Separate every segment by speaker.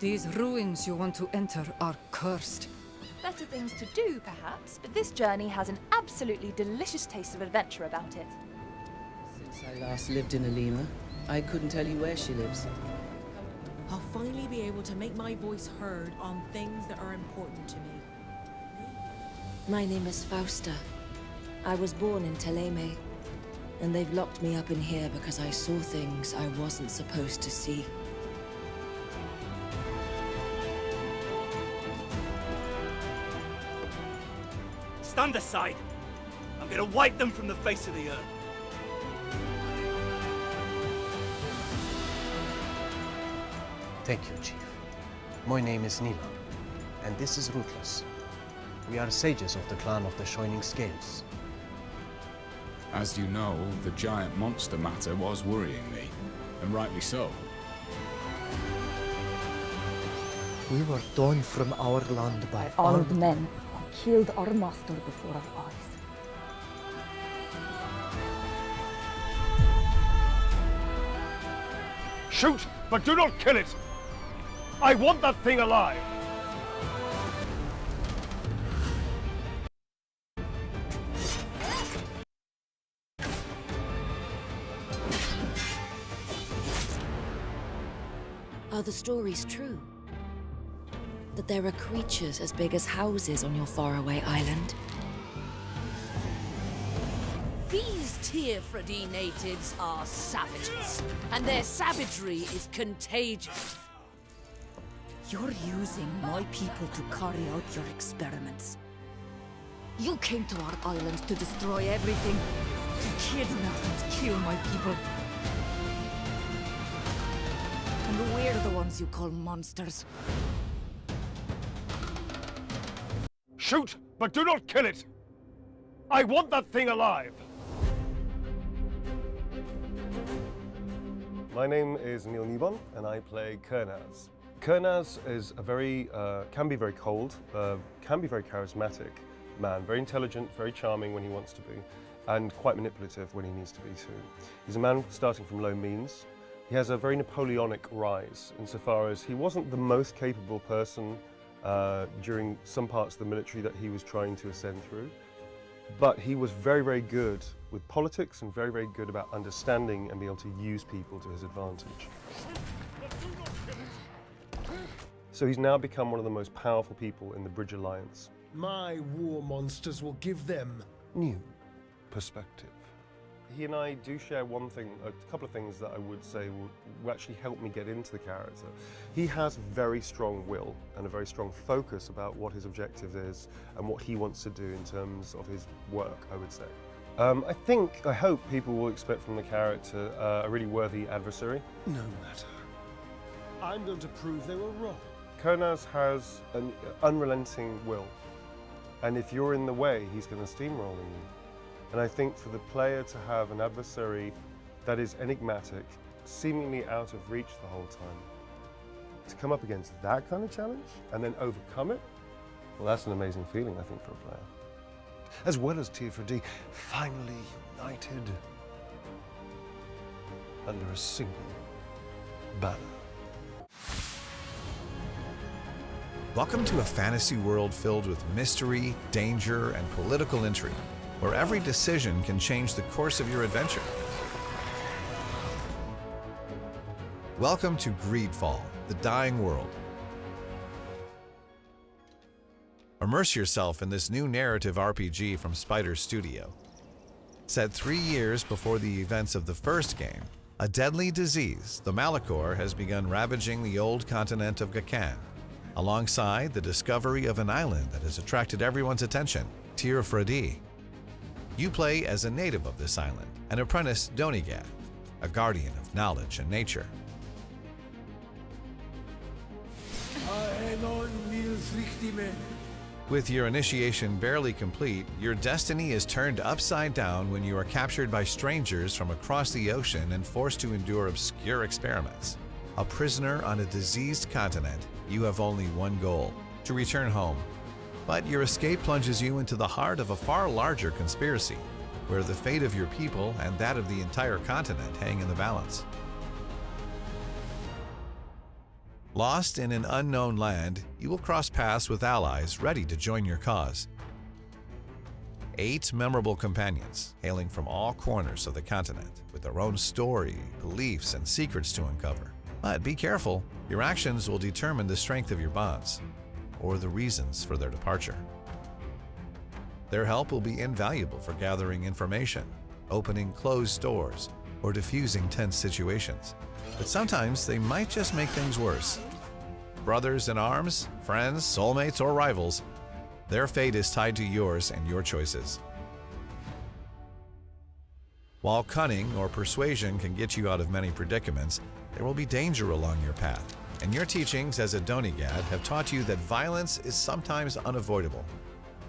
Speaker 1: These ruins you want to enter are cursed.
Speaker 2: Better things to do, perhaps, but this journey has an absolutely delicious taste of adventure about it.
Speaker 3: Since I last lived in Alima, I couldn't tell you where she lives.
Speaker 4: I'll finally be able to make my voice heard on things that are important to me.
Speaker 5: My name is Fausta. I was born in Teleme, and they've locked me up in here because I saw things I wasn't supposed to see.
Speaker 6: Stand aside! I'm gonna wipe them from the face of the earth.
Speaker 7: Thank you, Chief. My name is Nima, and this is Ruthless. We are sages of the clan of the Shining Scales.
Speaker 8: As you know, the giant monster matter was worrying me, and rightly so.
Speaker 9: We were torn from our land by
Speaker 10: armed men who killed our master before our eyes.
Speaker 11: Shoot, but do not kill it! I want that thing alive!
Speaker 5: Are the stories true? That there are creatures as big as houses on your faraway island?
Speaker 12: These Tearfredy natives are savages, and their savagery is contagious.
Speaker 10: You're using my people to carry out your experiments. You came to our island to destroy everything, to kidnap and kill my people. And we're the ones you call monsters.
Speaker 11: Shoot, but do not kill it! I want that thing alive! My name is Neil Newbon, and I play Kurnaz. Kurnaz is can be very cold, can be very charismatic man, very intelligent, very charming when he wants to be, and quite manipulative when he needs to be too. He's a man starting from low means. He has a very Napoleonic rise insofar as he wasn't the most capable person during some parts of the military that he was trying to ascend through. But he was very, very good with politics and very, very good about understanding and being able to use people to his advantage. So he's now become one of the most powerful people in the Bridge Alliance.
Speaker 9: My war monsters will give them
Speaker 7: New perspective.
Speaker 11: He and I do share one thing, a couple of things that I would say will actually help me get into the character. He has very strong will and a very strong focus about what his objective is and what he wants to do in terms of his work, I would say. I hope people will expect from the character a really worthy adversary.
Speaker 9: no matter. I'm going to prove they were wrong.
Speaker 11: Kurnaz has an unrelenting will, and if you're in the way, he's going to steamroll on you. And I think for the player to have an adversary that is enigmatic, seemingly out of reach the whole time, to come up against that kind of challenge and then overcome it, well, that's an amazing feeling, I think, for a player.
Speaker 7: As well as Tearfredy finally united under a single banner.
Speaker 13: Welcome to a fantasy world filled with mystery, danger, and political intrigue, where every decision can change the course of your adventure. Welcome to GreedFall, the Dying World. Immerse yourself in this new narrative RPG from Spider Studio. Set 3 years before the events of the first game, a deadly disease, the Malachor, has begun ravaging the old continent of Gakan, alongside the discovery of an island that has attracted everyone's attention, Tearfredy. You play as a native of this island, an apprentice Donigad, a guardian of knowledge and nature. With your initiation barely complete, your destiny is turned upside down when you are captured by strangers from across the ocean and forced to endure obscure experiments. A prisoner on a diseased continent, you have only one goal: to return home. But your escape plunges you into the heart of a far larger conspiracy, where the fate of your people and that of the entire continent hang in the balance. Lost in an unknown land, you will cross paths with allies ready to join your cause. 8 memorable companions, hailing from all corners of the continent, with their own story, beliefs, and secrets to uncover. But be careful, your actions will determine the strength of your bonds, or the reasons for their departure. Their help will be invaluable for gathering information, opening closed doors, or diffusing tense situations. But sometimes they might just make things worse. Brothers in arms, friends, soulmates, or rivals, their fate is tied to yours and your choices. While cunning or persuasion can get you out of many predicaments, there will be danger along your path, and your teachings as a Donigad have taught you that violence is sometimes unavoidable.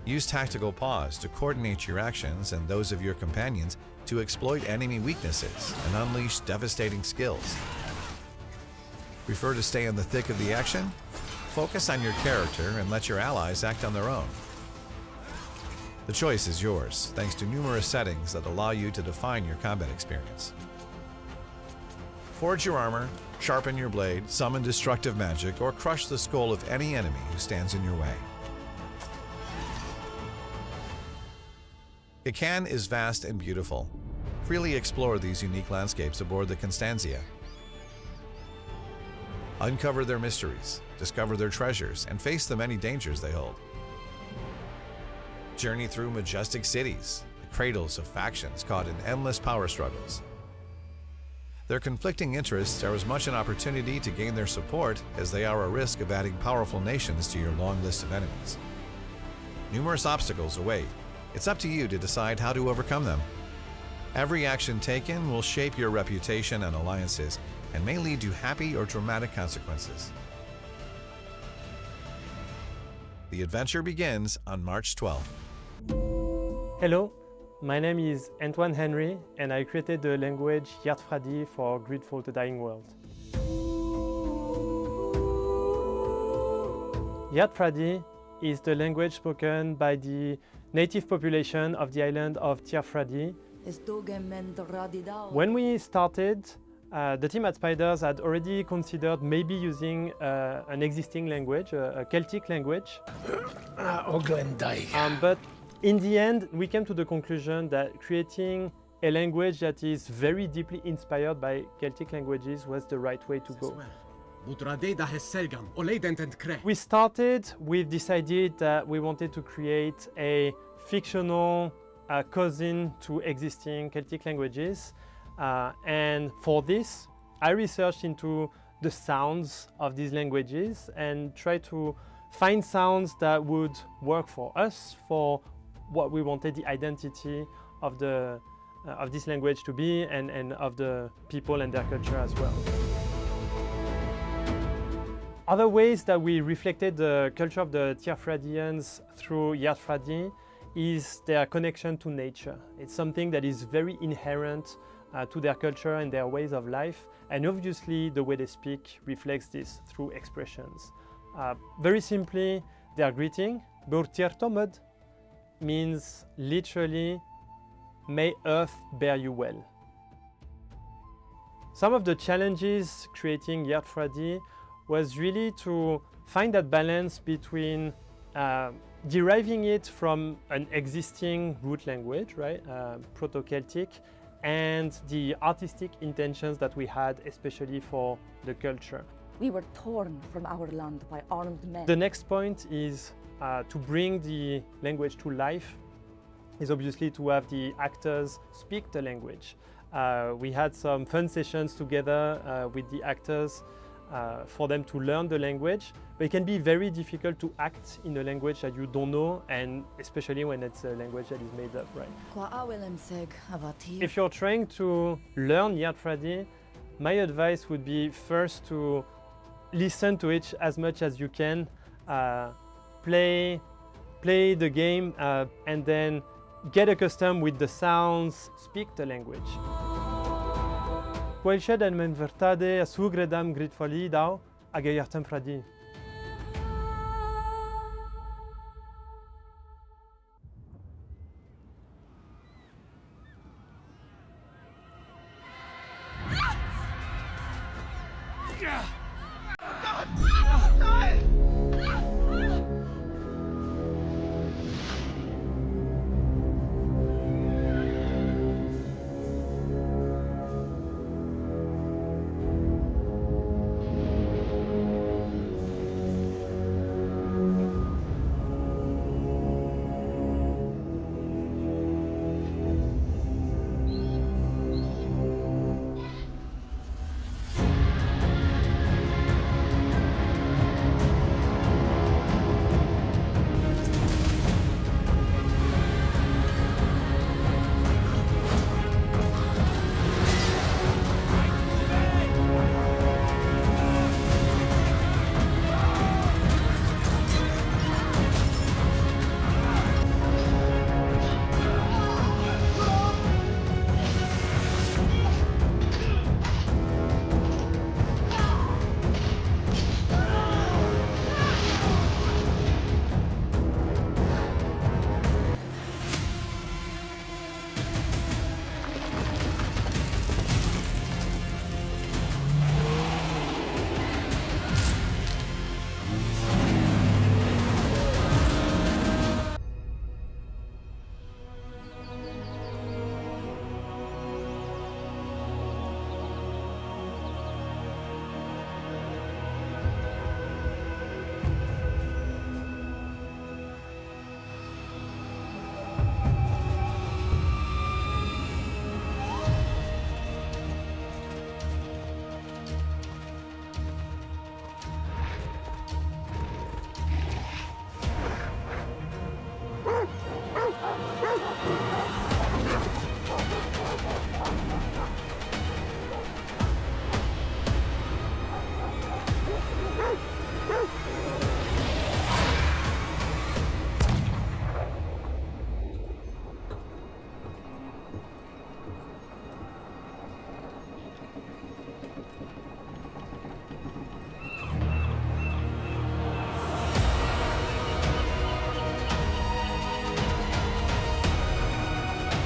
Speaker 13: Use tactical pause to coordinate your actions and those of your companions to exploit enemy weaknesses and unleash devastating skills. Prefer to stay in the thick of the action? Focus on your character and let your allies act on their own. The choice is yours, thanks to numerous settings that allow you to define your combat experience. Forge your armor, sharpen your blade, summon destructive magic, or crush the skull of any enemy who stands in your way. Kakan is vast and beautiful. Freely explore these unique landscapes aboard the Constantia. Uncover their mysteries, discover their treasures, and face the many dangers they hold. Journey through majestic cities, the cradles of factions caught in endless power struggles. Their conflicting interests are as much an opportunity to gain their support as they are a risk of adding powerful nations to your long list of enemies. Numerous obstacles await. It's up to you to decide how to overcome them. Every action taken will shape your reputation and alliances, and may lead to happy or dramatic consequences. The adventure begins on March 12th.
Speaker 14: Hello, my name is Antoine Henry, and I created the language Yardfradi for GreedFall: The Dying World. Yardfradi is the language spoken by the native population of the island of Tierfradi. When we started, the team at Spiders had already considered maybe using an existing language, a Celtic language. But in the end, we came to the conclusion that creating a language that is very deeply inspired by Celtic languages was the right way to go. We started with this idea that we wanted to create a fictional cousin to existing Celtic languages. And for this, I researched into the sounds of these languages and tried to find sounds that would work for us, for what we wanted the identity of this language to be, and of the people and their culture as well. Other ways that we reflected the culture of the Tierfradians through Yardfradi is their connection to nature. It's something that is very inherent to their culture and their ways of life, and obviously the way they speak reflects this through expressions. Very simply, their greeting, Bur Tiertomod, means literally, may earth bear you well. Some of the challenges creating Yardfradi was really to find that balance between deriving it from an existing root language, right, Proto-Celtic, and the artistic intentions that we had, especially for the culture.
Speaker 10: We were torn from our land by armed men.
Speaker 14: The next point is to bring the language to life, is obviously to have the actors speak the language. We had some fun sessions together with the actors for them to learn the language, but it can be very difficult to act in a language that you don't know, and especially when it's a language that is made up, right? If you're trying to learn Yardfradi, my advice would be first to listen to it as much as you can, play the game, and then get accustomed with the sounds, speak the language. Quel shed and men vertade a sugredam GreedFall dao a gayartem fradi.
Speaker 15: Run!